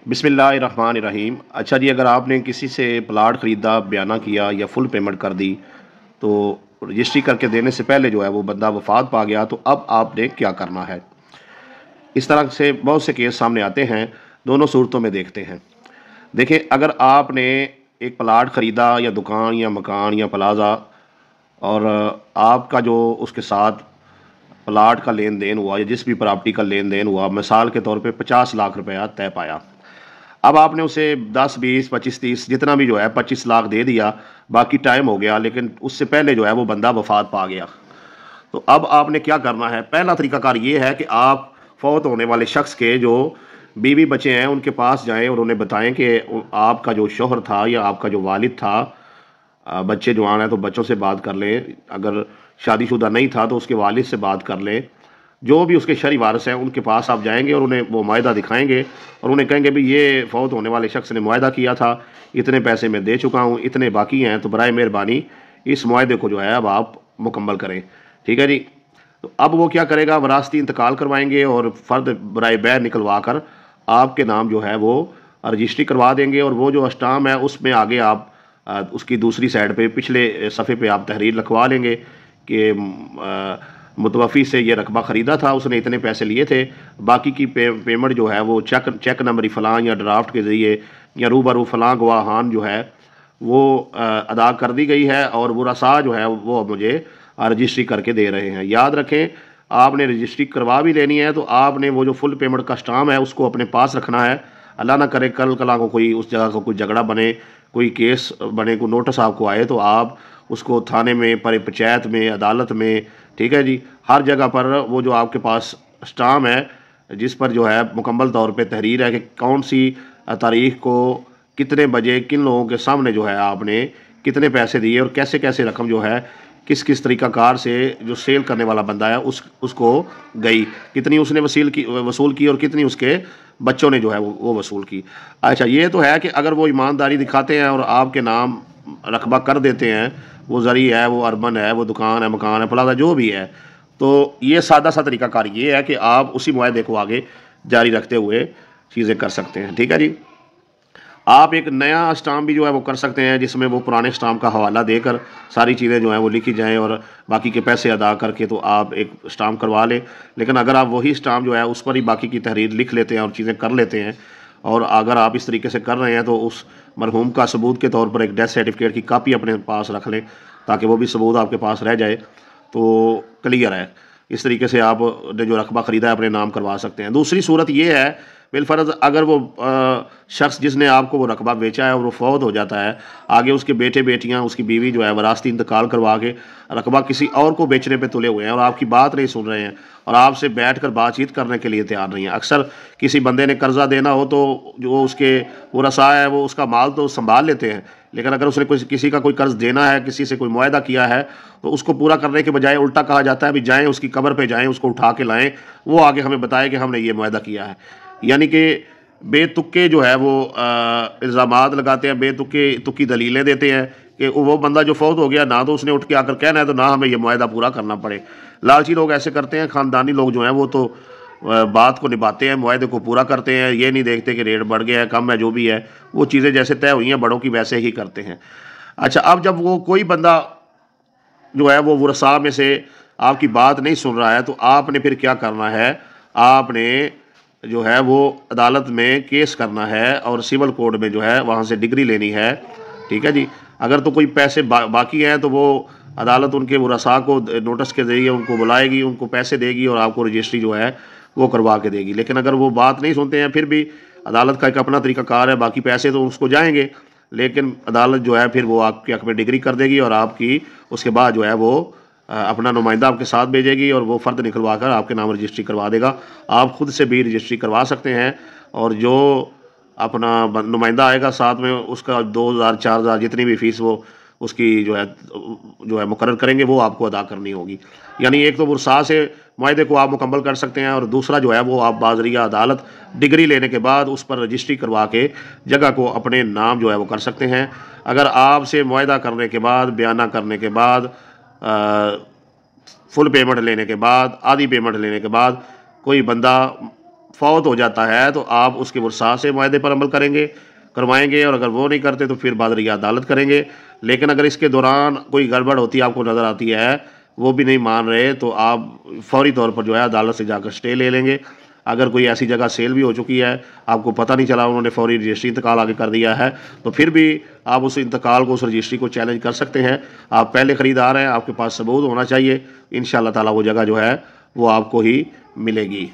बिस्मिल्लाहिर्रहमानिर्रहीम। अच्छा जी, अगर आपने किसी से प्लाट ख़रीदा, बयाना किया या फुल पेमेंट कर दी, तो रजिस्ट्री करके देने से पहले जो है वो बंदा वफात पा गया, तो अब आपने क्या करना है। इस तरह से बहुत से केस सामने आते हैं। दोनों सूरतों में देखते हैं। देखें, अगर आपने एक प्लाट ख़रीदा या दुकान या मकान या प्लाज़ा, और आपका जो उसके साथ प्लाट का लेन देन हुआ या जिस भी प्रॉपर्टी का लेन देन हुआ, मिसाल के तौर पे 50 लाख रुपया तय पाया। अब आपने उसे 10 20 25 30 जितना भी जो है 25 लाख दे दिया, बाकी टाइम हो गया, लेकिन उससे पहले जो है वो बंदा वफात पा गया। तो अब आपने क्या करना है। पहला तरीकाकार ये है कि आप फौत होने वाले शख्स के जो बीवी बच्चे हैं उनके पास जाएं और उन्हें बताएं कि आपका जो शोहर था या आपका जो वालिद था, बच्चे जवान हैं तो बच्चों से बात कर लें, अगर शादीशुदा नहीं था तो उसके वालिद से बात कर लें। जो भी उसके शरई वारिस हैं उनके पास आप जाएंगे और उन्हें वो मुआहदा दिखाएंगे और उन्हें कहेंगे भी ये फौत होने वाले शख्स ने मुआहदा किया था, इतने पैसे मैं दे चुका हूँ, इतने बाकी हैं, तो बराए मेहरबानी इस मुआहदे को जो है अब आप मुकम्मल करें। ठीक है जी। तो अब वो क्या करेगा, वरासती इंतकाल करवाएंगे और फ़र्द बराए बैर निकलवा कर आपके नाम जो है वो रजिस्ट्री करवा देंगे। और वो जो अस्टाम है उसमें आगे आप उसकी दूसरी साइड पे पिछले सफ़े पे आप तहरीर लिखवा लेंगे कि मुतवफ़ी से ये रकबा ख़रीदा था, उसने इतने पैसे लिए थे, बाकी की पेमेंट जो है वो चेक नंबरी फ़लाँ या ड्राफ्ट के ज़रिए या रूबरू फ़लाँ गवाहान जो है वो अदा कर दी गई है और वरसा जो है वो मुझे रजिस्ट्री करके दे रहे हैं। याद रखें, आपने रजिस्ट्री करवा भी लेनी है तो आपने वो जो फुल पेमेंट का स्टाम है उसको अपने पास रखना है। अल्लाह ना करे कल कला को कोई उस जगह का कोई झगड़ा बने, कोई केस बने, कोई नोटिस आपको आए, तो आप उसको थाने में, पर पंचायत में, अदालत में, ठीक है जी, हर जगह पर वो जो आपके पास स्टाम है जिस पर जो है मुकम्मल तौर पे तहरीर है कि कौन सी तारीख को कितने बजे किन लोगों के सामने जो है आपने कितने पैसे दिए और कैसे कैसे रकम जो है किस किस तरीक़ाकार से जो सेल करने वाला बंदा है उसको गई, कितनी उसने वसूल की और कितनी उसके बच्चों ने जो है वो वसूल की। अच्छा, ये तो है कि अगर वो ईमानदारी दिखाते हैं और आपके नाम रकबा कर देते हैं, वो ज़री है, वो अर्बन है, वो दुकान है, मकान है, प्लाजा जो भी है, तो ये सादा सा तरीकाकार ये है कि आप उसी मुआहदे को आगे जारी रखते हुए चीज़ें कर सकते हैं। ठीक है जी। आप एक नया स्टाम्प भी जो है वो कर सकते हैं जिसमें वो पुराने स्टाम्प का हवाला देकर सारी चीज़ें जो हैं वो लिखी जाएं और बाकी के पैसे अदा करके तो आप एक स्टाम्प करवा लें। लेकिन अगर आप वही स्टाम्प जो है उस पर ही बाकी की तहरीर लिख लेते हैं और चीज़ें कर लेते हैं, और अगर आप इस तरीके से कर रहे हैं, तो उस मरहूम का सबूत के तौर पर एक डेथ सर्टिफिकेट की कापी अपने पास रख लें ताकि वो भी सबूत आपके पास रह जाए, तो क्लियर है। इस तरीके से आप ने जो रकबा ख़रीदा है अपने नाम करवा सकते हैं। दूसरी सूरत ये है, बिलफर्ज अगर वो शख्स जिसने आपको वो रकबा बेचा है और वो फौत हो जाता है, आगे उसके बेटे बेटियां, उसकी बीवी जो है वरासती इंतकाल करवा के रकबा किसी और को बेचने पे तुले हुए हैं और आपकी बात नहीं सुन रहे हैं और आपसे बैठकर बातचीत करने के लिए तैयार नहीं है। अक्सर किसी बंदे ने कर्जा देना हो तो जो उसके वरसा है वो उसका माल तो संभाल लेते हैं, लेकिन अगर उसने किसी का कोई कर्ज देना है, किसी से कोई मुआहदा किया है, तो उसको पूरा करने के बजाय उल्टा कहा जाता है, अभी जाएँ उसकी कब्र पे जाएँ, उसको उठा के लाएँ, वो आगे हमें बताए कि हमने ये मुआहदा किया है। यानी कि बेतुके जो है वो इल्ज़ामात लगाते हैं, तुक्की दलीलें देते हैं कि वो बंदा जो फौत हो गया ना तो उसने उठ के आकर कहना है तो ना हमें ये मुआहदा पूरा करना पड़े। लालची लोग ऐसे करते हैं। ख़ानदानी लोग जो हैं वो तो बात को निभाते हैं, मुआहदे को पूरा करते हैं, ये नहीं देखते कि रेट बढ़ गया है, कम है, जो भी है वो चीज़ें जैसे तय हुई हैं बड़ों की वैसे ही करते हैं। अच्छा, अब जब वो कोई बंदा जो है वो वरसा में से आपकी बात नहीं सुन रहा है, तो आपने फिर क्या करना है, आपने जो है वो अदालत में केस करना है और सिविल कोर्ट में जो है वहाँ से डिग्री लेनी है। ठीक है जी। अगर तो कोई पैसे बाकी हैं तो वो अदालत उनके वरसा को नोटिस के ज़रिए उनको बुलाएगी, उनको पैसे देगी और आपको रजिस्ट्री जो है वो करवा के देगी। लेकिन अगर वो बात नहीं सुनते हैं, फिर भी अदालत का एक अपना तरीकाकार है, बाकी पैसे तो उसको जाएंगे, लेकिन अदालत जो है फिर वो आपके हक़ में डिग्री कर देगी और आपकी उसके बाद जो है वो अपना नुमाइंदा आपके साथ भेजेगी और वो फ़र्द निकलवा कर आपके नाम रजिस्ट्री करवा देगा। आप ख़ुद से भी रजिस्ट्री करवा सकते हैं और जो अपना नुमाइंदा आएगा साथ में उसका 2000 4000 जितनी भी फ़ीस वो उसकी जो है मुकर्रर करेंगे वो आपको अदा करनी होगी। यानी एक तो वरसा से मुआहदे को आप मुकम्मल कर सकते हैं और दूसरा जो है वो आप बाज़रिया अदालत डिग्री लेने के बाद उस पर रजिस्ट्री करवा के जगह को अपने नाम जो है वो कर सकते हैं। अगर आपसे मुआहदा करने के बाद, बयाना करने के बाद, फुल पेमेंट लेने के बाद, आधी पेमेंट लेने के बाद कोई बंदा फौत हो जाता है तो आप उसके वरसा से मायदे पर अमल करवाएंगे, और अगर वो नहीं करते तो फिर बादरिया अदालत करेंगे। लेकिन अगर इसके दौरान कोई गड़बड़ होती है, आपको नज़र आती है वो भी नहीं मान रहे, तो आप फौरी तौर पर जो है अदालत से जाकर स्टे ले लेंगे। अगर कोई ऐसी जगह सेल भी हो चुकी है, आपको पता नहीं चला, उन्होंने फौरी रजिस्ट्री इंतकाल आगे कर दिया है, तो फिर भी आप उस इंतकाल को, उस रजिस्ट्री को चैलेंज कर सकते हैं। आप पहले ख़रीदार हैं, आपके पास सबूत होना चाहिए। इंशाअल्लाह ताला वो जगह जो है वो आपको ही मिलेगी।